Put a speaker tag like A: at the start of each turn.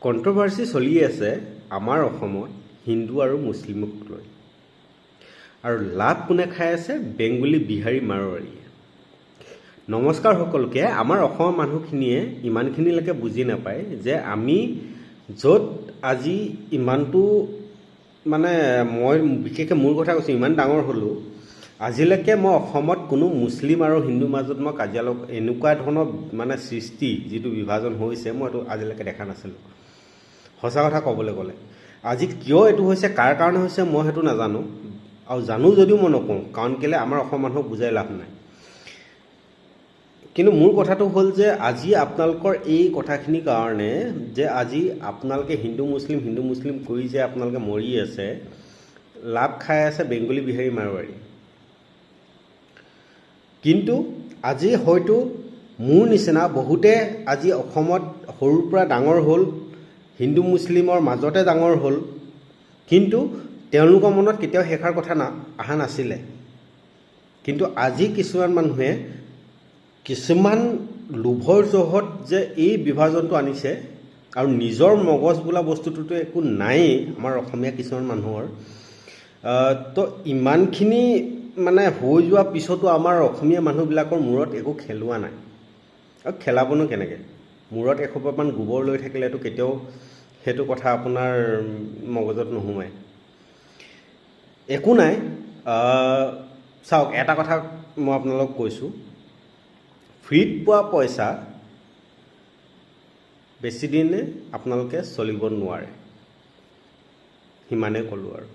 A: Controversy চলি আছে আমাৰ অসমত হিন্দু আৰু মুছলিমক লৈ। আৰু লাভ কোনে খাই আছে? বেংগলী, বিহাৰী, মাৰোৱাৰীয়ে। নমস্কাৰ সকলোকে। আমাৰ অসমৰ মানুহখিনিয়ে ইমানখিনিলৈকে বুজি নাপায় যে আমি য'ত আজি ইমানটো মই বিশেষকৈ মোৰ কথা কৈছোঁ, ইমান ডাঙৰ হ'লোঁ, আজিলৈকে মই অসমত কোনো মুছলিম আৰু হিন্দুৰ মাজত মই এনেকুৱা ধৰণৰ সৃষ্টি যিটো বিভাজন হৈছে মই এইটো আজিলৈকে দেখা নাছিলোঁ। সঁচা কথা ক'বলৈ গ'লে আজি কিয় এইটো হৈছে, কাৰ কাৰণে হৈছে মই সেইটো নাজানো, আৰু জানো যদিও মই নকওঁ, কাৰণ কেলৈ আমাৰ অসমৰ মানুহক বুজাই লাভ নাই। কিন্তু মোৰ কথাটো হ'ল যে আজি আপোনালোকৰ এই কথাখিনিৰ কাৰণে যে আজি আপোনালোকে হিন্দু মুছলিম কৰি যে আপোনালোকে মৰি আছে, লাভ খাই আছে বেংগলী, বিহাৰী, মাৰোৱাৰী। কিন্তু আজি হয়তো মোৰ নিচিনা বহুতে আজি অসমত সৰুৰ পৰা ডাঙৰ হ'ল, হিন্দু মুছলিমৰ মাজতে ডাঙৰ হ'ল, কিন্তু তেওঁলোকৰ মনত কেতিয়াও শেষাৰ কথা অহা নাছিলে। কিন্তু আজি কিছুমান মানুহে কিছুমান লোভৰ জহত যে এই বিভাজনটো আনিছে, আৰু নিজৰ মগজ বোলা বস্তুটোতো একো নায়েই আমাৰ অসমীয়া কিছুমান মানুহৰ। তো ইমানখিনি হৈ যোৱা পিছতো আমাৰ অসমীয়া মানুহবিলাকৰ মূৰত একো খেলোৱা নাই। আৰু খেলাবনো কেনেকৈ? মূৰত এসোপামান গোবৰ লৈ থাকিলেতো কেতিয়াও সেইটো কথা আপোনাৰ মগজত নোসোমায়। একো নাই। চাওক, এটা কথা মই আপোনালোকক কৈছোঁ, ফ্ৰীত পোৱা পইচা বেছিদিনে আপোনালোকে চলিব নোৱাৰে, সিমানেই ক'লোঁ আৰু।